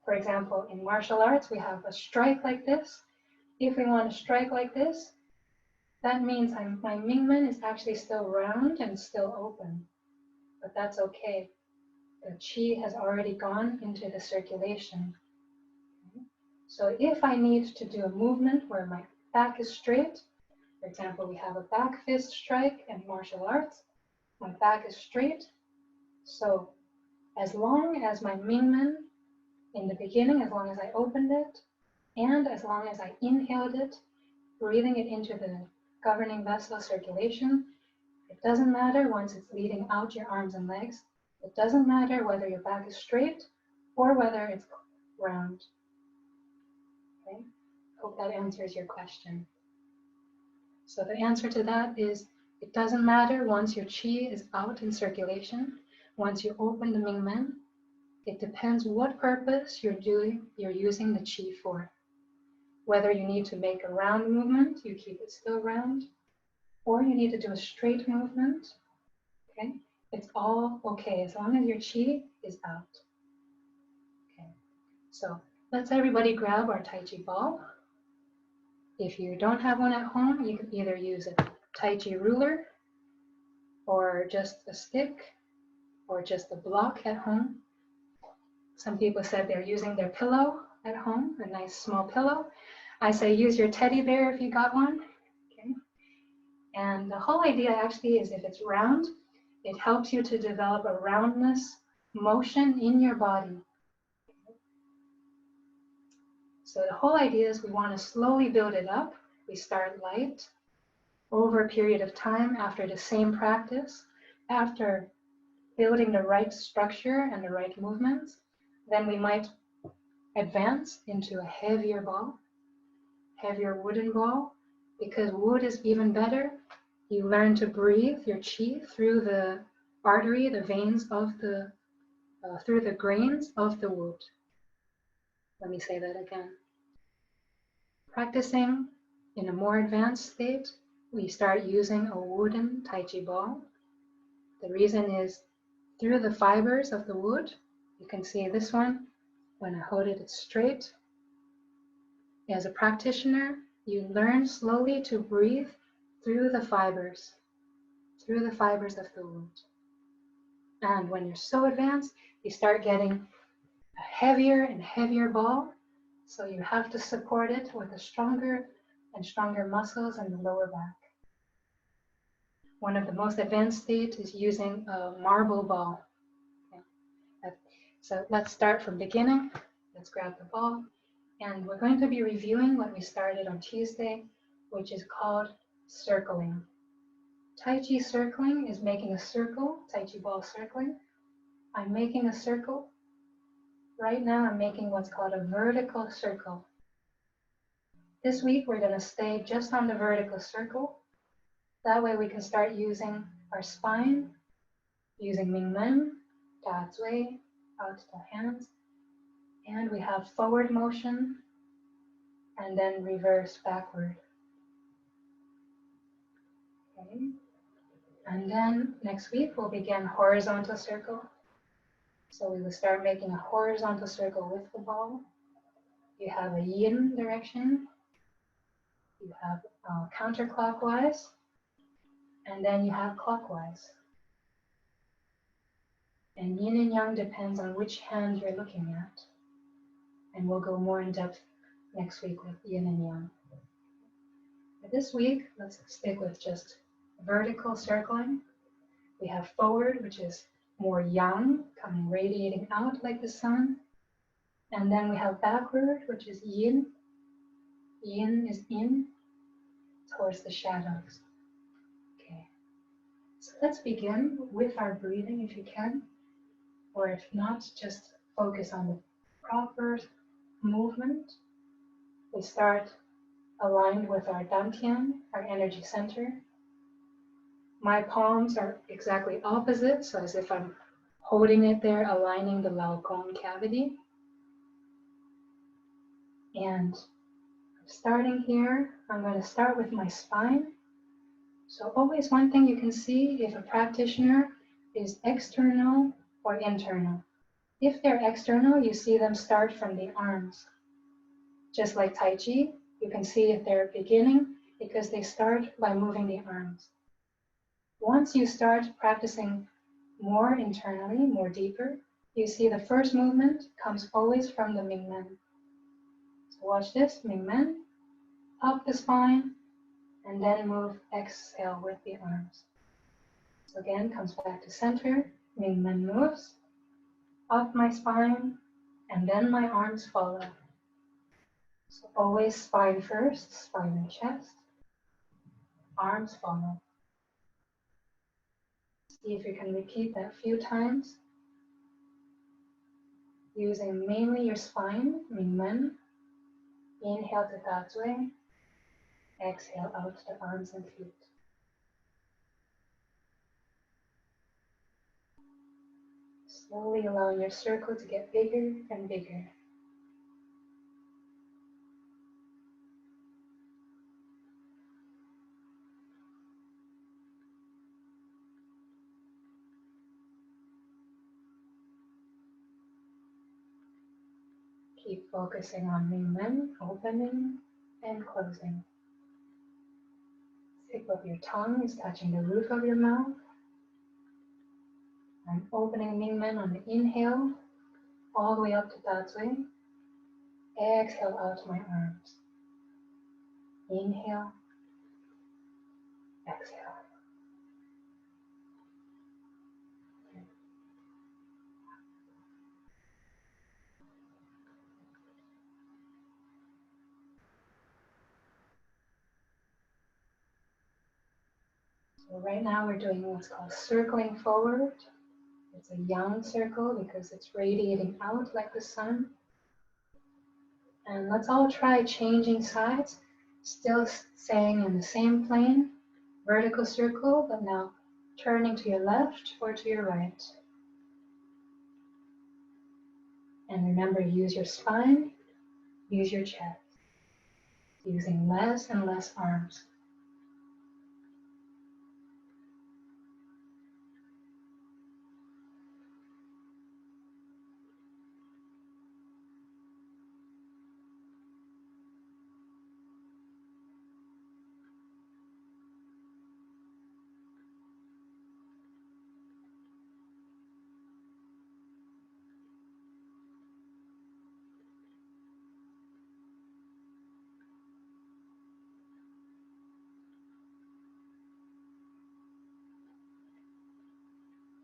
For example, in martial arts, we have a strike like this. If we want to strike like this, that means my Ming Men is actually still round and still open, but that's okay. the qi has already gone into the circulation. Okay. So if I need to do a movement where my back is straight, for example, we have a back fist strike in martial arts, my back is straight. So as long as my Ming Men in the beginning, as long as I opened it, and as long as I inhaled it, breathing it into the governing vessel circulation, it doesn't matter once it's leading out your arms and legs. It doesn't matter whether your back is straight or whether it's round. Okay? Hope that answers your question. So the answer to that is, it doesn't matter once your qi is out in circulation, once you open the Ming Men. It depends what purpose you're using the qi for. Whether you need to make a round movement, you keep it still round, or you need to do a straight movement, okay? It's all okay as long as your qi is out. Okay, so let's everybody grab our Tai Chi ball. If you don't have one at home, you can either use a Tai Chi ruler, or just a stick, or just a block at home. Some people said they're using their pillow at home, a nice small pillow. I say use your teddy bear if you got one. Okay. And the whole idea actually is if it's round, it helps you to develop a roundness motion in your body. So the whole idea is we want to slowly build it up. We start light over a period of time after the same practice, after building the right structure and the right movements. Then we might advance into a heavier ball, heavier wooden ball, because wood is even better. You learn to breathe your qi through the artery, the veins of the, through the grains of the wood. Let me say that again. Practicing in a more advanced state, we start using a wooden Tai Chi ball. The reason is through the fibers of the wood, you can see this one, when I hold it, it's straight. As a practitioner, you learn slowly to breathe through the fibers of the wood. And when you're so advanced, you start getting a heavier and heavier ball. So you have to support it with a stronger and stronger muscles in the lower back. One of the most advanced states is using a marble ball. Okay. So let's start from beginning. Let's grab the ball. And we're going to be reviewing what we started on Tuesday, which is called circling. Tai Chi circling is making a circle, Tai Chi ball circling. I'm making a circle. Right now I'm making what's called a vertical circle. This week we're going to stay just on the vertical circle. That way we can start using our spine, using Ming Men, Da Zui, out to hands. And we have forward motion and then reverse backward. Okay. And then next week we'll begin horizontal circle. So we will start making a horizontal circle with the ball. You have a yin direction. You have counterclockwise. And then you have clockwise. And yin and yang depends on which hand you're looking at. And we'll go more in depth next week with yin and yang. But this week, let's stick with just vertical circling. We have forward, which is more yang, coming radiating out like the sun. And then we have backward, which is yin. Yin is in, towards the shadows. Okay. So let's begin with our breathing if you can. Or if not, just focus on the proper movement. We start aligned with our dantian, our energy center. My palms are exactly opposite, so as if I'm holding it there, aligning the Lao Gong cavity. And starting here, I'm going to start with my spine. So always one thing you can see if a practitioner is external or internal. If they're external, you see them start from the arms. Just like Tai Chi, you can see if they're beginning because they start by moving the arms. Once you start practicing more internally, more deeper, You see the first movement comes always from the Ming Men. So watch this, Ming Men, up the spine, and then move, exhale with the arms. So again, comes back to center, Ming Men moves, up my spine, and then my arms follow. So always spine first, spine and chest, arms follow. See if you can repeat that a few times, using mainly your spine, Ming Men. Inhale to Taiji, exhale out to the arms and feet. Slowly allowing your circle to get bigger and bigger. Keep focusing on Ming Men, opening and closing. Tip of your tongue is touching the roof of your mouth. I'm opening Ming Men on the inhale, all the way up to Taiji. Exhale out to my arms. Inhale, exhale. So right now we're doing what's called circling forward. It's a yang circle because it's radiating out like the sun. And let's all try changing sides, still staying in the same plane, vertical circle, but now turning to your left or to your right. And remember, use your spine, use your chest, using less and less arms.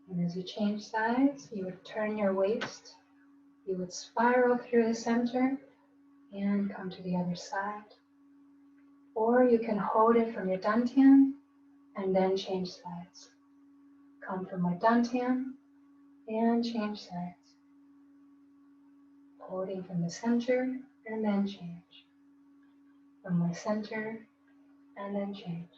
And as you change sides, you would turn your waist, you would spiral through the center and come to the other side. Or you can hold it from your dantian and then change sides. Come from my dantian and change sides. Holding from the center and then change. From my center and then change.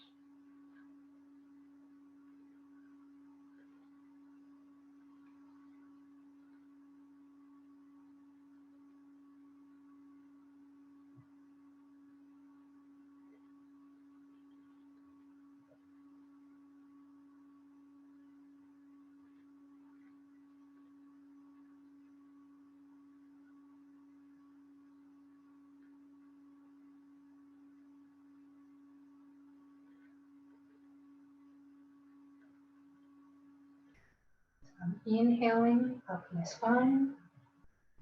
I'm inhaling up my spine,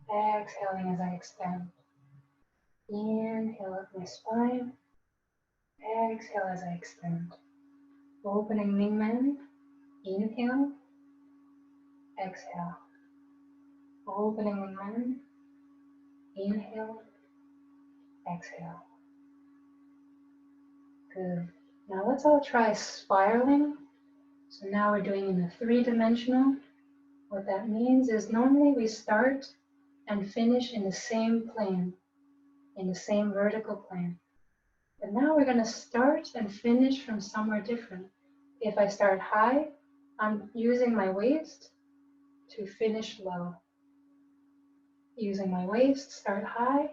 exhaling as I expand. Inhale up my spine, exhale as I expand. Opening Ming Men, inhale, exhale. Opening Ming Men, inhale, exhale. Good. Now let's all try spiraling. So now we're doing in a three-dimensional. What that means is normally we start and finish in the same plane, in the same vertical plane. But now we're going to start and finish from somewhere different. If I start high, I'm using my waist to finish low. Using my waist, start high,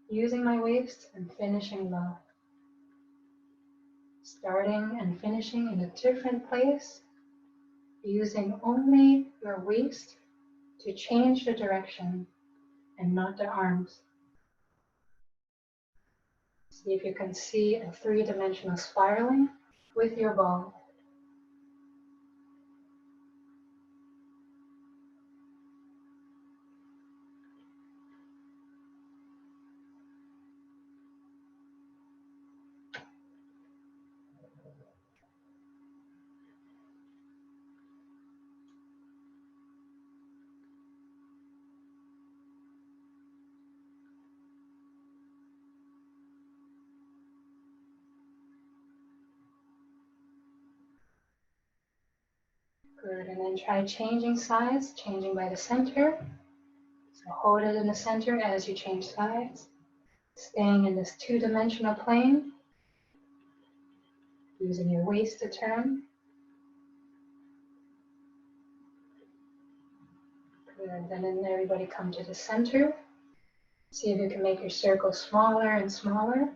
using my waist and finishing low. Starting and finishing in a different place, using only your waist to change the direction and not the arms. See if you can see a three-dimensional spiraling with your ball. Good, and then try changing sides, changing by the center. So hold it in the center as you change sides, staying in this two-dimensional plane, using your waist to turn. Good, and then everybody come to the center. See if you can make your circle smaller and smaller,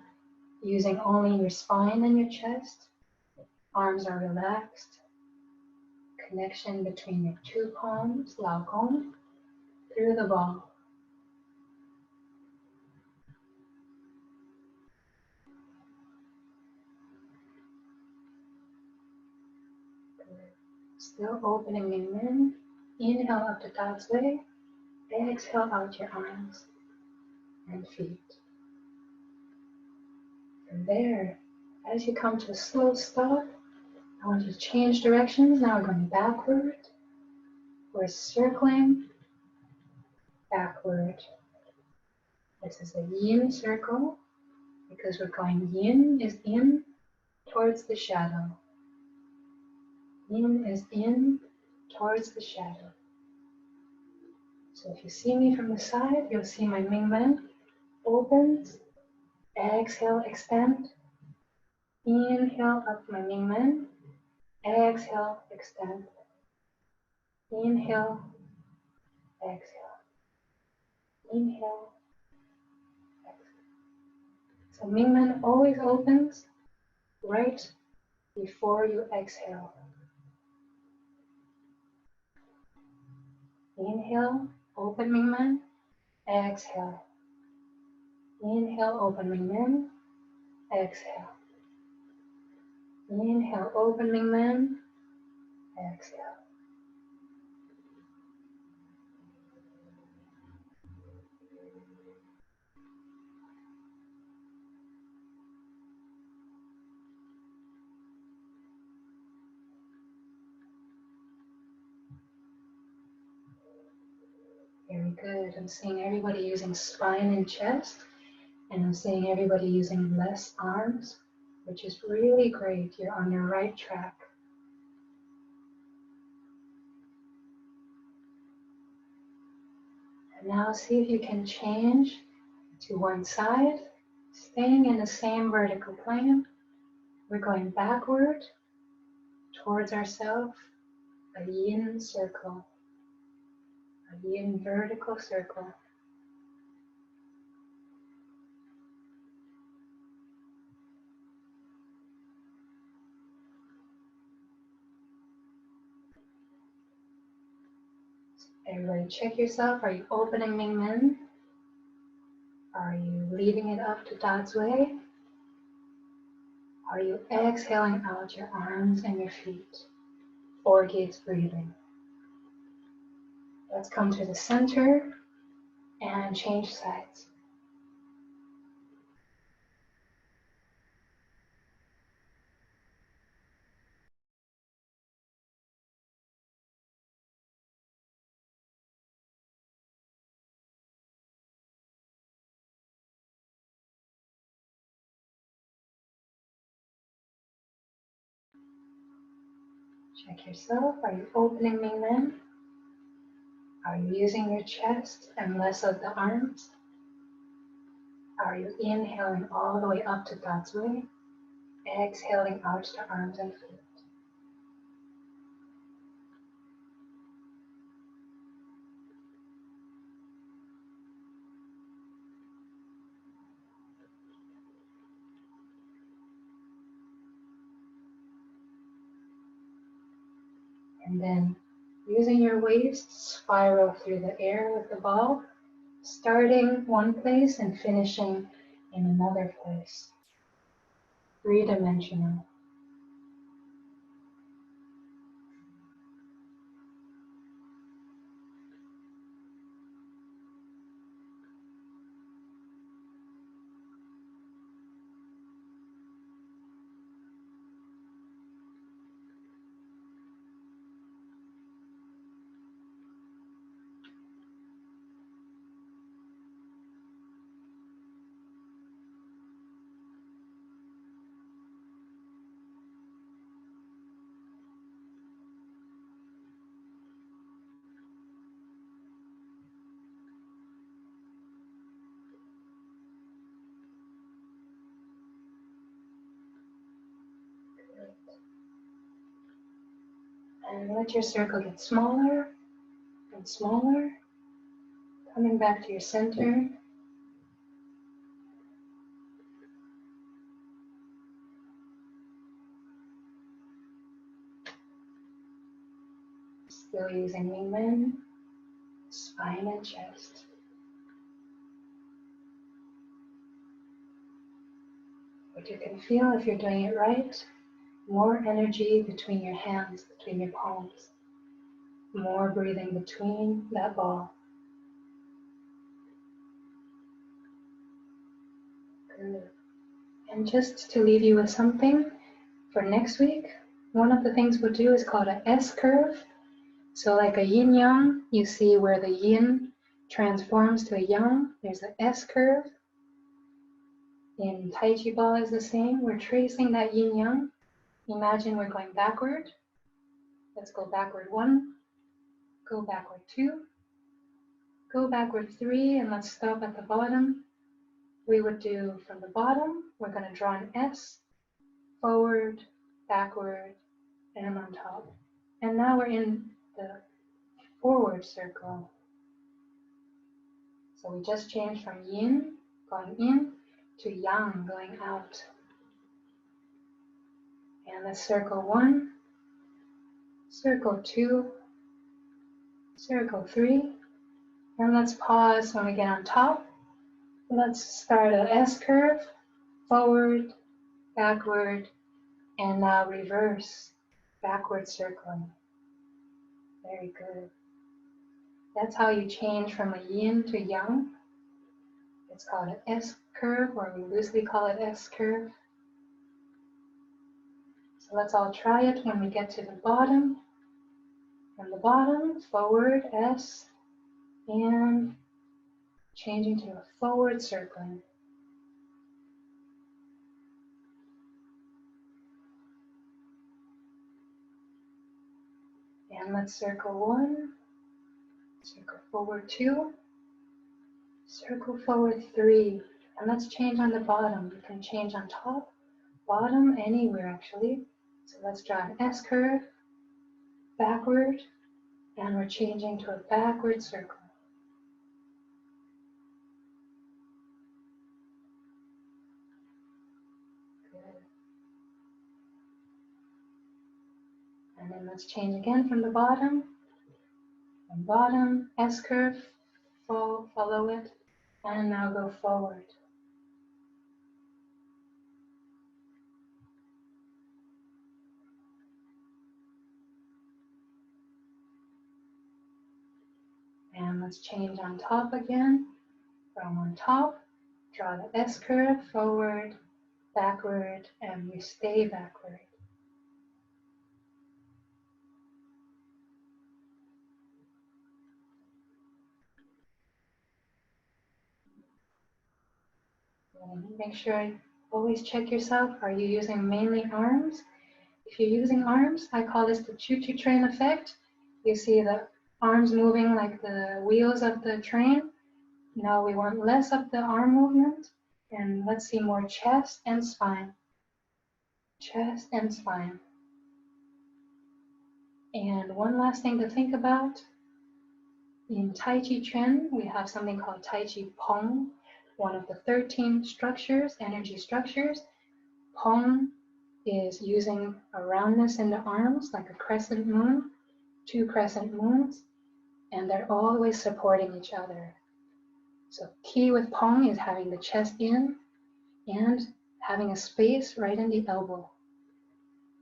using only your spine and your chest. Arms are relaxed. Connection between your two palms, Lao Gong, through the ball. Still opening Ming Men. Inhale up to God's way. Exhale out your arms and feet. From there, as you come to a slow stop, I want you to change directions. Now we're going backward. We're circling backward. This is a yin circle because we're going yin is in towards the shadow. Yin is in towards the shadow. So if you see me from the side, you'll see my Ming Men opens. Exhale, extend. Inhale up my Ming Men. Exhale, extend. Inhale, exhale. Inhale, exhale. So Ming Men always opens right before you exhale. Inhale, open Ming Men. Exhale. Inhale, open Ming Men. Exhale. Inhale, open Ming Men. Exhale. Very good. I'm seeing everybody using spine and chest, and I'm seeing everybody using less arms, which is really great. You're on your right track. And now see if you can change to one side, staying in the same vertical plane. We're going backward towards ourselves, a yin circle, a yin vertical circle. Everybody check yourself. Are you opening Ming Men? Are you leaving it up to God's way? Are you exhaling out your arms and your feet? 4 gates breathing. Let's come to the center and change sides. Check yourself. Are you opening Ming Men? Are you using your chest and less of the arms? Are you inhaling all the way up to God's way? Exhaling out to arms and feet. And then using your waist, spiral through the air with the ball, starting one place and finishing in another place. 3-dimensional. And let your circle get smaller and smaller, coming back to your center. Still using Ming Men, spine and chest. But you can feel, if you're doing it right, more energy between your hands, between your palms. More breathing between that ball. Good. And just to leave you with something for next week, one of the things we'll do is called an S curve. So like a yin yang, you see where the yin transforms to a yang, there's an S curve. In Tai Chi Ball is the same. We're tracing that yin yang. Imagine we're going backward. Let's go backward 1, go backward 2, go backward 3, and let's stop at the bottom. We would do from the bottom, we're going to draw an S, forward, backward, and on top. And now we're in the forward circle. So we just changed from yin, going in, to yang, going out. And let's circle 1, circle 2, circle 3, and let's pause when we get on top. Let's start an S curve, forward, backward, and now reverse, backward circling. Very good. That's how you change from a yin to yang. It's called an S curve, or we loosely call it S curve. So let's all try it when we get to the bottom. From the bottom, forward, S, and changing to a forward circling. And let's circle 1, circle forward 2, circle forward 3, and let's change on the bottom. You can change on top, bottom, anywhere actually. So let's draw an S curve, backward, and we're changing to a backward circle. Good. And then let's change again from the bottom. From bottom, S curve, follow it, and now go forward. And let's change on top again. From on top, draw the S curve, forward, backward, and we stay backward. And make sure you always check yourself. Are you using mainly arms? If you're using arms, I call this the choo-choo train effect. You see the arms moving like the wheels of the train. Now we want less of the arm movement, and let's see more chest and spine. Chest and spine. And one last thing to think about. In Tai Chi Chuan, we have something called Tai Chi Palm, one of the 13 structures, energy structures. Palm is using a roundness in the arms, like a crescent moon, 2 crescent moons, and they're always supporting each other. So key with Palm is having the chest in and having a space right in the elbow.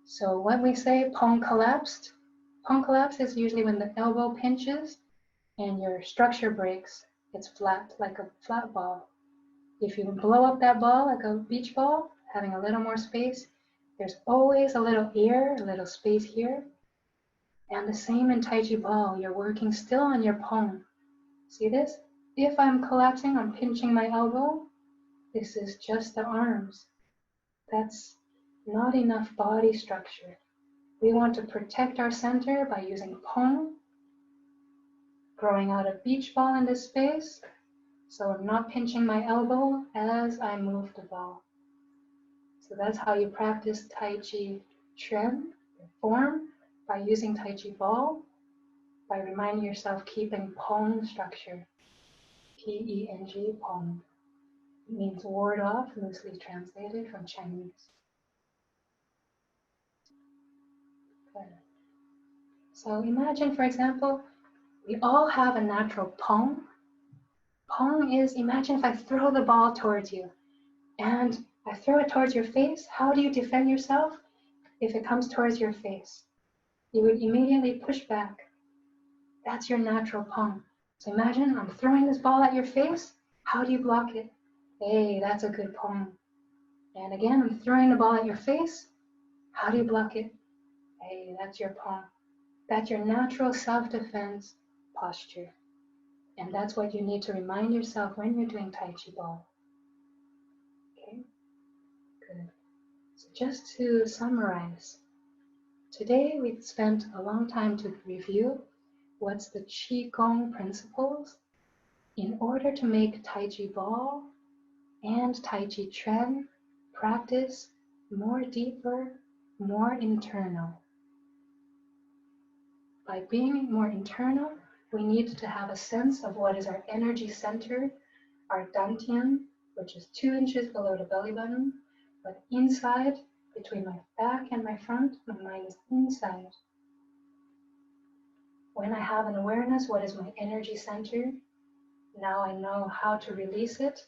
So when we say palm collapse is usually when the elbow pinches and your structure breaks. It's flat, like a flat ball. If you blow up that ball like a beach ball, having a little more space, there's always a little air, a little space here. And the same in Tai Chi Ball, you're working still on your palm. See this? If I'm collapsing, I'm pinching my elbow. This is just the arms. That's not enough body structure. We want to protect our center by using palm, growing out a beach ball in this space, so I'm not pinching my elbow as I move the ball. So that's how you practice Tai Chi Chuan, form, by using Tai Chi Ball, by reminding yourself keeping Pong structure, P-E-N-G, Pong. It means ward off, loosely translated from Chinese. Good. So imagine, for example, we all have a natural Pong. Pong is, imagine if I throw the ball towards you and I throw it towards your face. How do you defend yourself if it comes towards your face? You would immediately push back. That's your natural Pong. So imagine I'm throwing this ball at your face. How do you block it? Hey, that's a good Pong. And again, I'm throwing the ball at your face. How do you block it? Hey, that's your Pong. That's your natural self-defense posture. And that's what you need to remind yourself when you're doing Tai Chi Ball. Okay, good. So just to summarize, today we spent a long time to review what's the Qigong principles in order to make Tai Chi Ball and Tai Chi Chuan practice more deeper, more internal. By being more internal, we need to have a sense of what is our energy center, our dantian, which is 2 inches below the belly button, but inside, between my back and my front, my mind is inside. When I have an awareness, what is my energy center? Now I know how to release it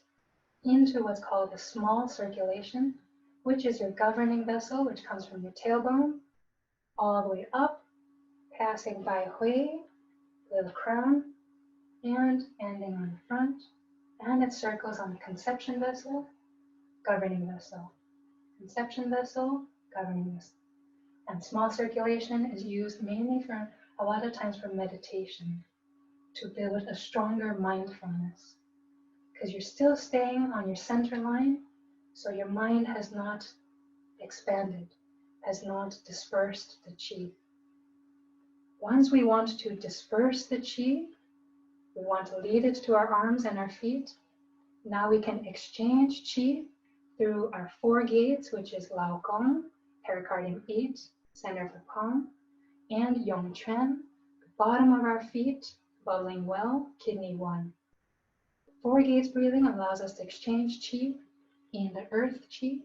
into what's called the small circulation, which is your governing vessel, which comes from your tailbone, all the way up, passing by Hui, little crown, and ending on the front, and it circles on the conception vessel, governing vessel. Conception vessel, governing vessel. And small circulation is used mainly for, a lot of times for meditation, to build a stronger mindfulness. Because you're still staying on your center line, so your mind has not expanded, has not dispersed the qi. Once we want to disperse the qi, we want to lead it to our arms and our feet. Now we can exchange qi through our 4 gates, which is Lao Gong, pericardium 8, center of the palm, and Yong Quan, the bottom of our feet, bubbling well, kidney 1. 4 gates breathing allows us to exchange qi in the earth qi,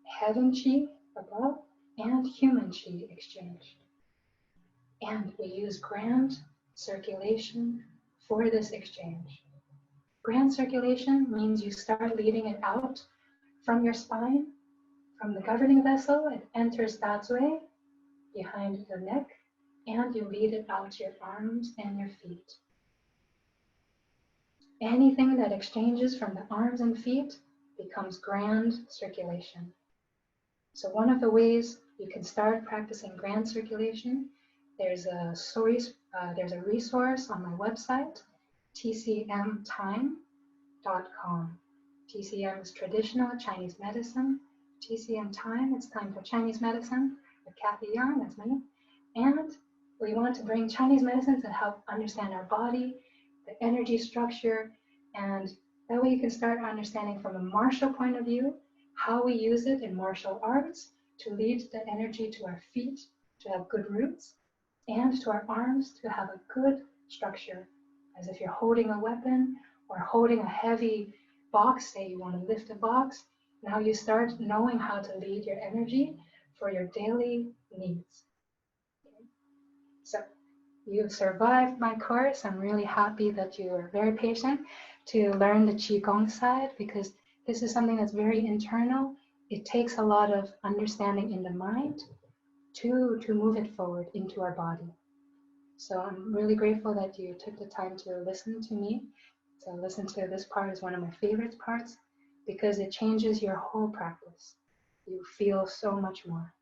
heaven qi above, and human qi exchange. And we use grand circulation for this exchange. Grand circulation means you start leading it out from your spine, from the governing vessel. It enters Dazui, behind the neck, and you lead it out to your arms and your feet. Anything that exchanges from the arms and feet becomes grand circulation. So one of the ways you can start practicing grand circulation, there's a resource on my website, tcmtime.com. TCM is traditional Chinese medicine. TCM Time, it's time for Chinese medicine with Kathy Young, that's me. And we want to bring Chinese medicine to help understand our body, the energy structure, and that way you can start understanding from a martial point of view how we use it in martial arts to lead the energy to our feet to have good roots, and to our arms to have a good structure, as if you're holding a weapon or holding a heavy box. Say you want to lift a box, now you start knowing how to lead your energy for your daily needs. Okay. So you've survived my course. I'm really happy that you are very patient to learn the Qigong side, because this is something that's very internal. It takes a lot of understanding in the mind to move it forward into our body. So I'm really grateful that you took the time to listen to me. So listen to this part is one of my favorite parts, because it changes your whole practice. You feel so much more.